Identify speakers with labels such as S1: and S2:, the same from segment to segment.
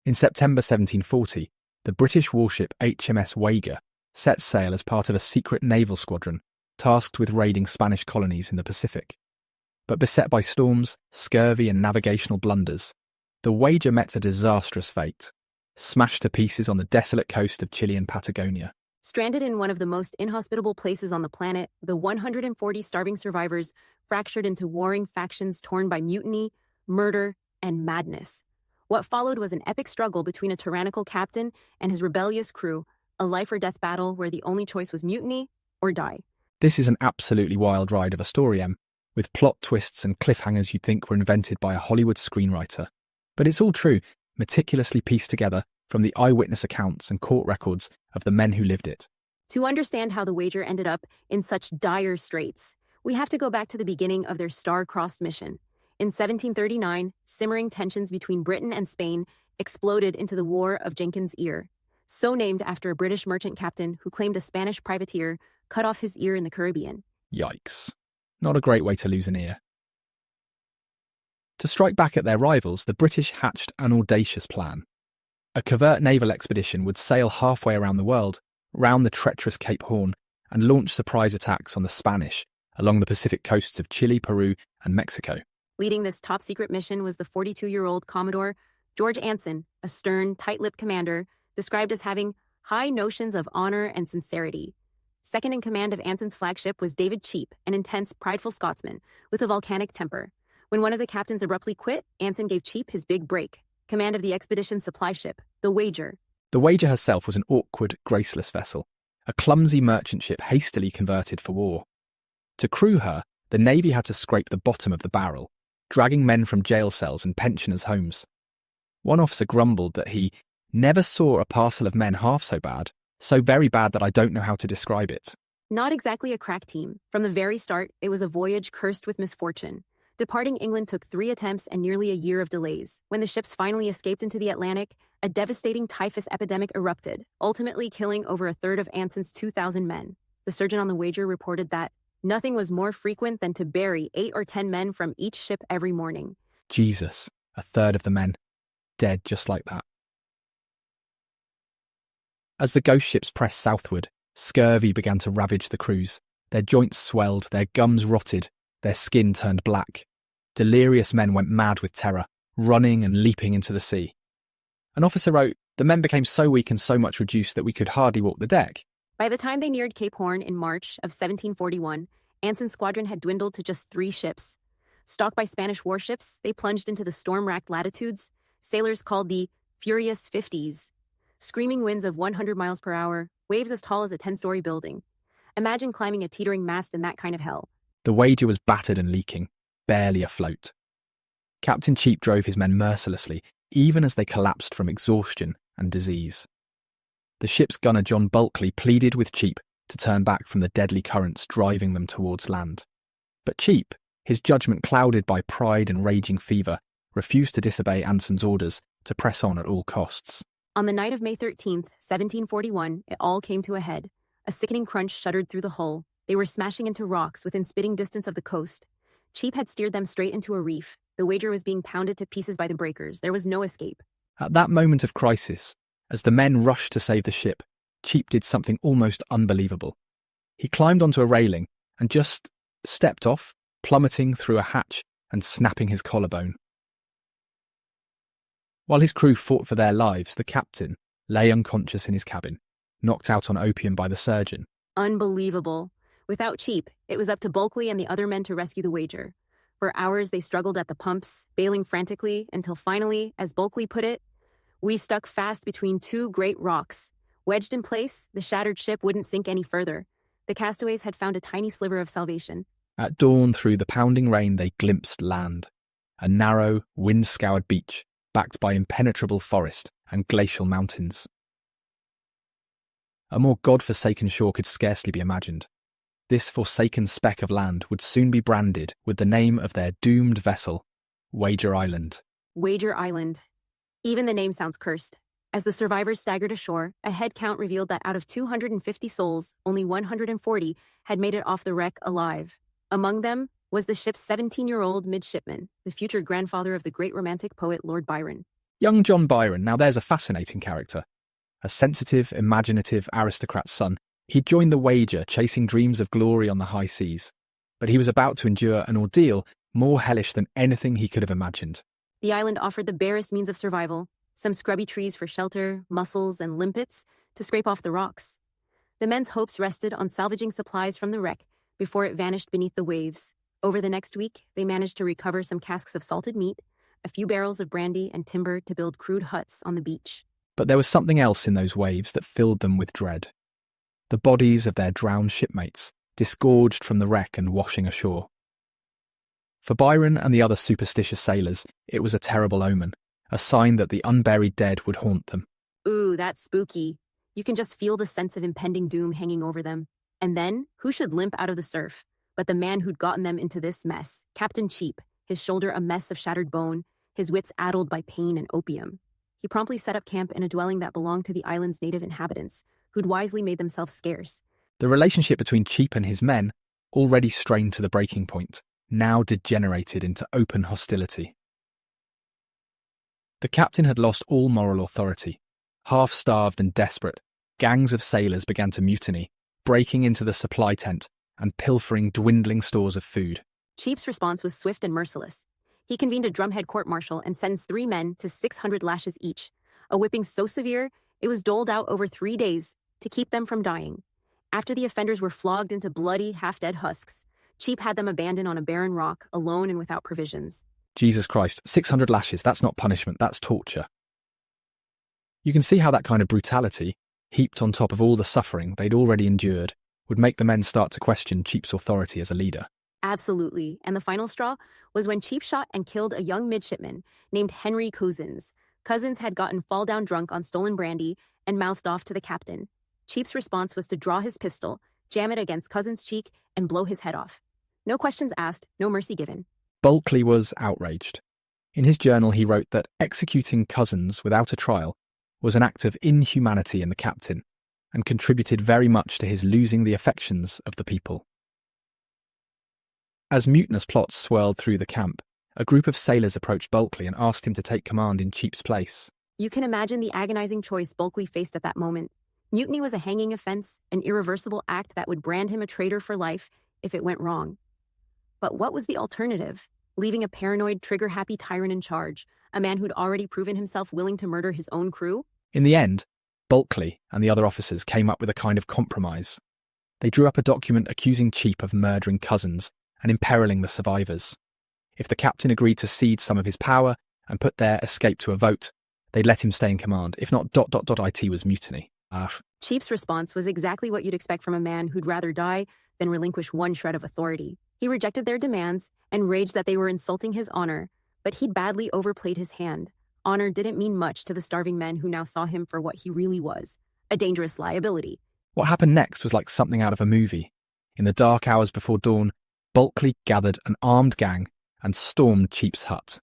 S1: In September 1740, the British warship HMS Wager set sail as part of a secret naval squadron tasked with raiding Spanish colonies in the Pacific. But beset by storms, scurvy and navigational blunders, the Wager met a disastrous fate, smashed to pieces on the desolate coast of Chilean Patagonia.
S2: Stranded in one of the most inhospitable places on the planet, the 140 starving survivors fractured into warring factions torn by mutiny, murder, and madness. What followed was an epic struggle between a tyrannical captain and his rebellious crew, a life-or-death battle where the only choice was mutiny or die.
S1: This is an absolutely wild ride of a story, Em, with plot twists and cliffhangers you'd think were invented by a Hollywood screenwriter. But it's all true, meticulously pieced together from the eyewitness accounts and court records of the men who lived it.
S2: To understand how the Wager ended up in such dire straits, we have to go back to the beginning of their star-crossed mission. In 1739, simmering tensions between Britain and Spain exploded into the War of Jenkins' Ear, so named after a British merchant captain who claimed a Spanish privateer cut off his ear in the Caribbean.
S1: Yikes. Not a great way to lose an ear. To strike back at their rivals, the British hatched an audacious plan. A covert naval expedition would sail halfway around the world, round the treacherous Cape Horn, and launch surprise attacks on the Spanish along the Pacific coasts of Chile, Peru, and Mexico.
S2: Leading this top-secret mission was the 42-year-old Commodore George Anson, a stern, tight-lipped commander described as having high notions of honor and sincerity. Second in command of Anson's flagship was David Cheap, an intense, prideful Scotsman with a volcanic temper. When one of the captains abruptly quit, Anson gave Cheap his big break, command of the expedition's supply ship, the Wager.
S1: The Wager herself was an awkward, graceless vessel, a clumsy merchant ship hastily converted for war. To crew her, the Navy had to scrape the bottom of the barrel, dragging men from jail cells and pensioners' homes. One officer grumbled that he never saw a parcel of men half so very bad that I don't know how to describe it.
S2: Not exactly a crack team. From the very start, it was a voyage cursed with misfortune. Departing England took 3 attempts and nearly a year of delays. When the ships finally escaped into the Atlantic, a devastating typhus epidemic erupted, ultimately killing over a third of Anson's 2,000 men. The surgeon on the Wager reported that nothing was more frequent than to bury 8 or 10 men from each ship every morning.
S1: Jesus, a third of the men, dead just like that. As the ghost ships pressed southward, scurvy began to ravage the crews. Their joints swelled, their gums rotted, their skin turned black. Delirious men went mad with terror, running and leaping into the sea. An officer wrote, "The men became so weak and so much reduced that we could hardly walk the deck."
S2: By the time they neared Cape Horn in March of 1741, Anson's squadron had dwindled to just 3 ships. Stalked by Spanish warships, they plunged into the storm-racked latitudes sailors called the Furious 50s. Screaming winds of 100 miles per hour, waves as tall as a 10-story building. Imagine climbing a teetering mast in that kind of hell.
S1: The Wager was battered and leaking, barely afloat. Captain Cheap drove his men mercilessly, even as they collapsed from exhaustion and disease. The ship's gunner John Bulkley pleaded with Cheap to turn back from the deadly currents driving them towards land. But Cheap, his judgment clouded by pride and raging fever, refused to disobey Anson's orders to press on at all costs.
S2: On the night of May 13th, 1741, it all came to a head. A sickening crunch shuddered through the hull. They were smashing into rocks within spitting distance of the coast. Cheap had steered them straight into a reef. The Wager was being pounded to pieces by the breakers. There was no escape.
S1: At that moment of crisis, as the men rushed to save the ship, Cheap did something almost unbelievable. He climbed onto a railing and just stepped off, plummeting through a hatch and snapping his collarbone. While his crew fought for their lives, the captain lay unconscious in his cabin, knocked out on opium by the surgeon.
S2: Unbelievable. Without Cheap, it was up to Bulkley and the other men to rescue the Wager. For hours, they struggled at the pumps, bailing frantically, until finally, as Bulkley put it, "We stuck fast between 2 great rocks. Wedged in place, the shattered ship wouldn't sink any further. The castaways had found a tiny sliver of salvation."
S1: At dawn, through the pounding rain, they glimpsed land. A narrow, wind-scoured beach, backed by impenetrable forest and glacial mountains. A more god-forsaken shore could scarcely be imagined. This forsaken speck of land would soon be branded with the name of their doomed vessel, Wager Island.
S2: Wager Island. Even the name sounds cursed. As the survivors staggered ashore, a head count revealed that out of 250 souls, only 140 had made it off the wreck alive. Among them was the ship's 17-year-old midshipman, the future grandfather of the great romantic poet Lord Byron.
S1: Young John Byron, now there's a fascinating character. A sensitive, imaginative aristocrat's son, he'd joined the Wager, chasing dreams of glory on the high seas. But he was about to endure an ordeal more hellish than anything he could have imagined.
S2: The island offered the barest means of survival, some scrubby trees for shelter, mussels, and limpets to scrape off the rocks. The men's hopes rested on salvaging supplies from the wreck before it vanished beneath the waves. Over the next week, they managed to recover some casks of salted meat, a few barrels of brandy, and timber to build crude huts on the beach.
S1: But there was something else in those waves that filled them with dread. The bodies of their drowned shipmates, disgorged from the wreck and washing ashore. For Byron and the other superstitious sailors, it was a terrible omen, a sign that the unburied dead would haunt them.
S2: Ooh, that's spooky. You can just feel the sense of impending doom hanging over them. And then, who should limp out of the surf but the man who'd gotten them into this mess, Captain Cheap, his shoulder a mess of shattered bone, his wits addled by pain and opium. He promptly set up camp in a dwelling that belonged to the island's native inhabitants, who'd wisely made themselves scarce.
S1: The relationship between Cheap and his men, already strained to the breaking point, now degenerated into open hostility. The captain had lost all moral authority. Half-starved and desperate, gangs of sailors began to mutiny, breaking into the supply tent and pilfering dwindling stores of food.
S2: Cheap's response was swift and merciless. He convened a drumhead court-martial and sentenced 3 men to 600 lashes each, a whipping so severe it was doled out over 3 days to keep them from dying. After the offenders were flogged into bloody, half-dead husks, Cheap had them abandoned on a barren rock, alone and without provisions.
S1: Jesus Christ, 600 lashes, that's not punishment, that's torture. You can see how that kind of brutality, heaped on top of all the suffering they'd already endured, would make the men start to question Cheap's authority as a leader.
S2: Absolutely, and the final straw was when Cheap shot and killed a young midshipman named Henry Cousins. Cousins had gotten fall-down drunk on stolen brandy and mouthed off to the captain. Cheap's response was to draw his pistol, jam it against Cousins' cheek, and blow his head off. No questions asked, no mercy given.
S1: Bulkley was outraged. In his journal he wrote that executing Cousins without a trial was an act of inhumanity in the captain, and contributed very much to his losing the affections of the people. As mutinous plots swirled through the camp, a group of sailors approached Bulkley and asked him to take command in Cheap's place.
S2: You can imagine the agonizing choice Bulkley faced at that moment. Mutiny was a hanging offense, an irreversible act that would brand him a traitor for life if it went wrong. But what was the alternative? Leaving a paranoid, trigger-happy tyrant in charge, a man who'd already proven himself willing to murder his own crew?
S1: In the end, Bulkley and the other officers came up with a kind of compromise. They drew up a document accusing Cheap of murdering Cousins and imperiling the survivors. If the captain agreed to cede some of his power and put their escape to a vote, they'd let him stay in command. If not, ... it was mutiny.
S2: Cheap's response was exactly what you'd expect from a man who'd rather die than relinquish one shred of authority. He rejected their demands and raged that they were insulting his honor, but he'd badly overplayed his hand. Honor didn't mean much to the starving men who now saw him for what he really was, a dangerous liability.
S1: What happened next was like something out of a movie. In the dark hours before dawn, Bulkley gathered an armed gang and stormed Cheap's hut.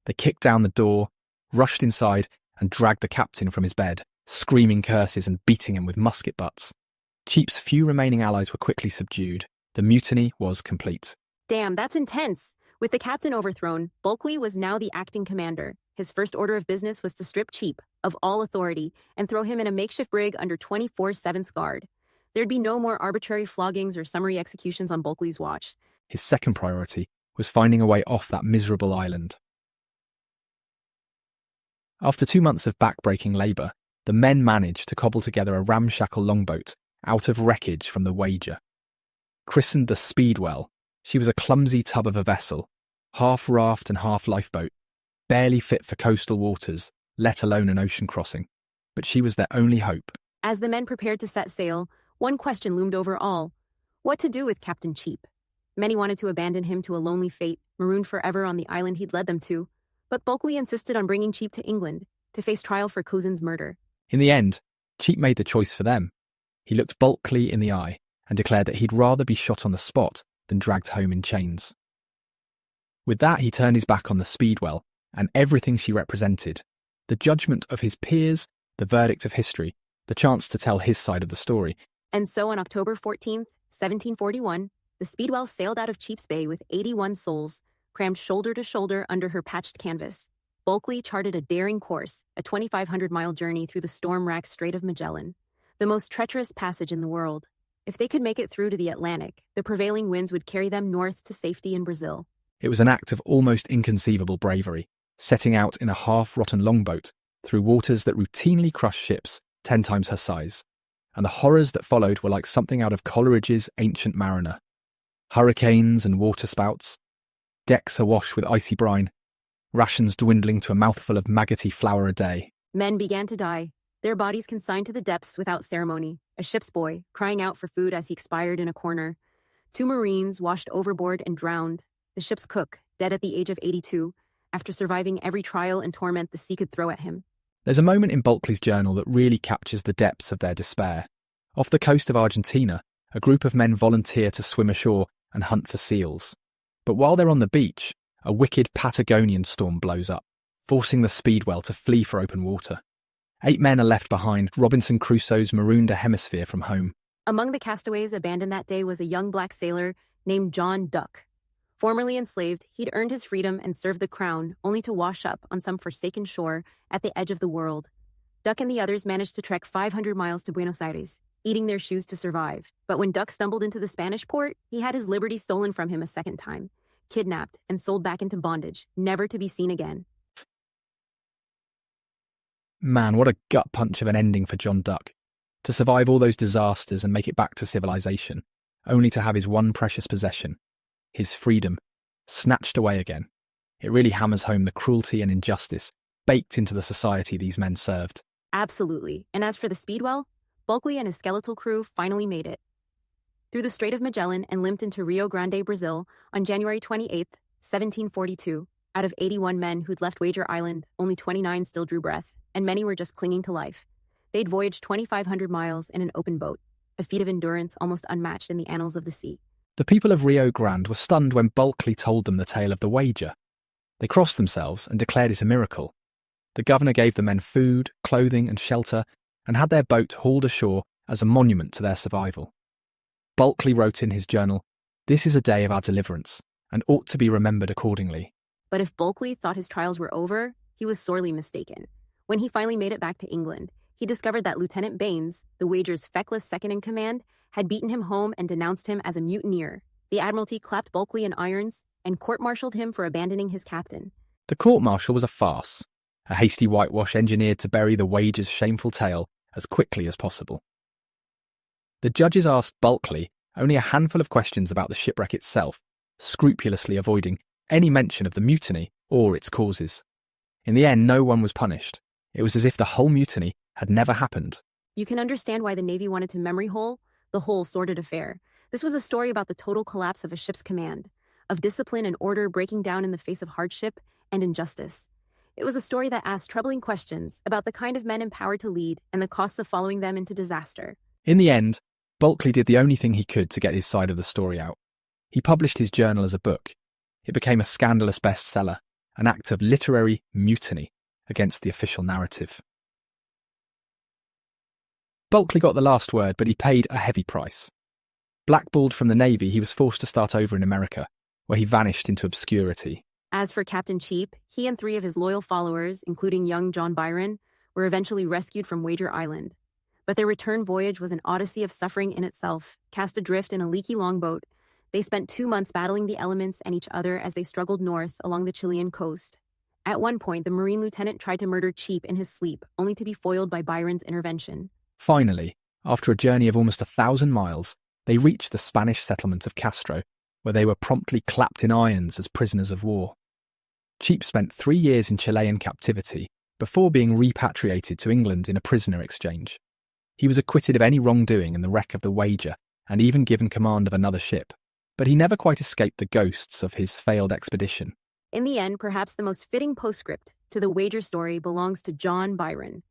S1: They kicked down the door, rushed inside, and dragged the captain from his bed, screaming curses and beating him with musket butts. Cheap's few remaining allies were quickly subdued. The mutiny was complete.
S2: Damn, that's intense. With the captain overthrown, Bulkley was now the acting commander. His first order of business was to strip Cheap of all authority and throw him in a makeshift brig under 24/7 guard. There'd be no more arbitrary floggings or summary executions on Bulkley's watch.
S1: His second priority was finding a way off that miserable island. After 2 months of back-breaking labour, the men managed to cobble together a ramshackle longboat out of wreckage from the Wager. Christened the Speedwell, she was a clumsy tub of a vessel, half raft and half lifeboat, barely fit for coastal waters, let alone an ocean crossing. But she was their only hope.
S2: As the men prepared to set sail, one question loomed over all. What to do with Captain Cheap? Many wanted to abandon him to a lonely fate, marooned forever on the island he'd led them to. But Bulkley insisted on bringing Cheap to England to face trial for Cousins' murder.
S1: In the end, Cheap made the choice for them. He looked Bulkley in the eye and declared that he'd rather be shot on the spot than dragged home in chains. With that, he turned his back on the Speedwell and everything she represented, the judgment of his peers, the verdict of history, the chance to tell his side of the story.
S2: And so on October 14th, 1741, the Speedwell sailed out of Cheap's Bay with 81 souls, crammed shoulder to shoulder under her patched canvas. Bulkley charted a daring course, a 2,500-mile journey through the storm-racked Strait of Magellan, the most treacherous passage in the world. If they could make it through to the Atlantic, the prevailing winds would carry them north to safety in Brazil.
S1: It was an act of almost inconceivable bravery, setting out in a half-rotten longboat through waters that routinely crushed ships 10 times her size. And the horrors that followed were like something out of Coleridge's Ancient Mariner. Hurricanes and waterspouts, decks awash with icy brine, rations dwindling to a mouthful of maggoty flour a day.
S2: Men began to die, their bodies consigned to the depths without ceremony, a ship's boy crying out for food as he expired in a corner. 2 Marines washed overboard and drowned, the ship's cook dead at the age of 82, after surviving every trial and torment the sea could throw at him.
S1: There's a moment in Bulkley's journal that really captures the depths of their despair. Off the coast of Argentina, a group of men volunteer to swim ashore and hunt for seals. But while they're on the beach, a wicked Patagonian storm blows up, forcing the Speedwell to flee for open water. 8 men are left behind. Robinson Crusoe's marooned a hemisphere from home.
S2: Among the castaways abandoned that day was a young black sailor named John Duck. Formerly enslaved, he'd earned his freedom and served the crown, only to wash up on some forsaken shore at the edge of the world. Duck and the others managed to trek 500 miles to Buenos Aires, eating their shoes to survive. But when Duck stumbled into the Spanish port, he had his liberty stolen from him a second time, kidnapped and sold back into bondage, never to be seen again.
S1: Man, what a gut punch of an ending for John Duck. To survive all those disasters and make it back to civilization, only to have his one precious possession, his freedom, snatched away again. It really hammers home the cruelty and injustice baked into the society these men served.
S2: Absolutely. And as for the Speedwell, Bulkley and his skeletal crew finally made it. Through the Strait of Magellan and limped into Rio Grande, Brazil, on January 28, 1742. Out of 81 men who'd left Wager Island, only 29 still drew breath, and many were just clinging to life. They'd voyaged 2,500 miles in an open boat, a feat of endurance almost unmatched in the annals of the sea.
S1: The people of Rio Grande were stunned when Bulkley told them the tale of the Wager. They crossed themselves and declared it a miracle. The governor gave the men food, clothing and shelter, and had their boat hauled ashore as a monument to their survival. Bulkley wrote in his journal, "This is a day of our deliverance, and ought to be remembered accordingly."
S2: But if Bulkley thought his trials were over, he was sorely mistaken. When he finally made it back to England, he discovered that Lieutenant Baines, the Wager's feckless second-in-command, had beaten him home and denounced him as a mutineer. The Admiralty clapped Bulkley in irons and court-martialed him for abandoning his captain.
S1: The court-martial was a farce, a hasty whitewash engineered to bury the Wager's shameful tale as quickly as possible. The judges asked Bulkley only a handful of questions about the shipwreck itself, scrupulously avoiding any mention of the mutiny or its causes. In the end, no one was punished. It was as if the whole mutiny had never happened.
S2: You can understand why the Navy wanted to memory hole the whole sordid affair. This was a story about the total collapse of a ship's command, of discipline and order breaking down in the face of hardship and injustice. It was a story that asked troubling questions about the kind of men empowered to lead and the costs of following them into disaster.
S1: In the end, Bulkley did the only thing he could to get his side of the story out. He published his journal as a book. It became a scandalous bestseller, an act of literary mutiny against the official narrative. Bulkley got the last word, but he paid a heavy price. Blackballed from the Navy, he was forced to start over in America, where he vanished into obscurity.
S2: As for Captain Cheap, he and 3 of his loyal followers, including young John Byron, were eventually rescued from Wager Island. But their return voyage was an odyssey of suffering in itself. Cast adrift in a leaky longboat, they spent 2 months battling the elements and each other as they struggled north along the Chilean coast. At one point, the Marine lieutenant tried to murder Cheap in his sleep, only to be foiled by Byron's intervention.
S1: Finally, after a journey of almost 1,000 miles, they reached the Spanish settlement of Castro, where they were promptly clapped in irons as prisoners of war. Cheap spent 3 years in Chilean captivity before being repatriated to England in a prisoner exchange. He was acquitted of any wrongdoing in the wreck of the Wager and even given command of another ship, but he never quite escaped the ghosts of his failed expedition.
S2: In the end, perhaps the most fitting postscript to the Wager story belongs to John Byron.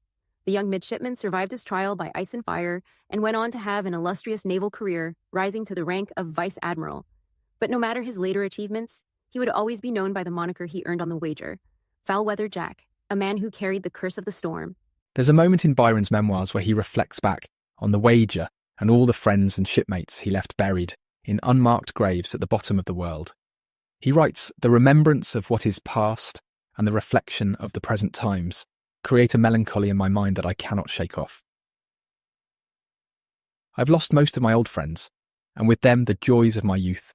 S2: The young midshipman survived his trial by ice and fire and went on to have an illustrious naval career, rising to the rank of vice admiral. But no matter his later achievements, he would always be known by the moniker he earned on the Wager, Foul-Weather Jack, a man who carried the curse of the storm.
S1: There's a moment in Byron's memoirs where he reflects back on the Wager and all the friends and shipmates he left buried in unmarked graves at the bottom of the world. He writes, "The remembrance of what is past and the reflection of the present times create a melancholy in my mind that I cannot shake off. I've lost most of my old friends, and with them the joys of my youth,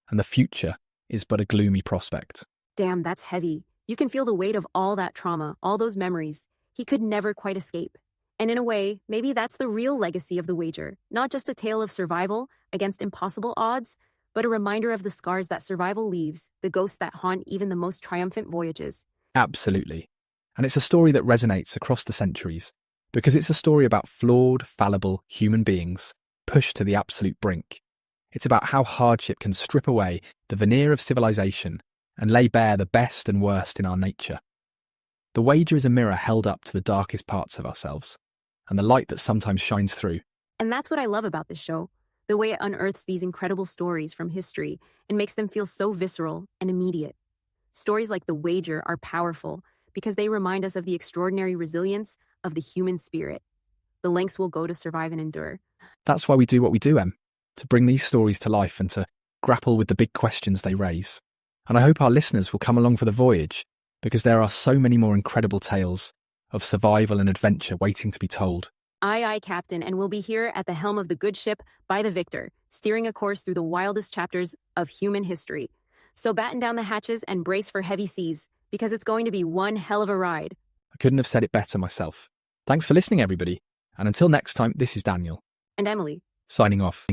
S1: and the future is but a gloomy prospect.
S2: Damn, that's heavy. You can feel the weight of all that trauma, all those memories. He could never quite escape. And in a way, maybe that's the real legacy of the Wager, not just a tale of survival against impossible odds, but a reminder of the scars that survival leaves, the ghosts that haunt even the most triumphant voyages.
S1: Absolutely. And it's a story that resonates across the centuries, because it's a story about flawed, fallible human beings pushed to the absolute brink. It's about how hardship can strip away the veneer of civilization and lay bare the best and worst in our nature. The Wager is a mirror held up to the darkest parts of ourselves, and the light that sometimes shines through.
S2: And that's what I love about this show, the way it unearths these incredible stories from history and makes them feel so visceral and immediate. Stories like The Wager are powerful because they remind us of the extraordinary resilience of the human spirit, the lengths we'll go to survive and endure.
S1: That's why we do what we do, Em, to bring these stories to life and to grapple with the big questions they raise. And I hope our listeners will come along for the voyage, because there are so many more incredible tales of survival and adventure waiting to be told.
S2: Aye, aye, Captain, and we'll be here at the helm of the good ship by the victor, steering a course through the wildest chapters of human history. So batten down the hatches and brace for heavy seas, because it's going to be one hell of a ride.
S1: I couldn't have said it better myself. Thanks for listening, everybody. And until next time, this is Daniel.
S2: And Emily.
S1: Signing off.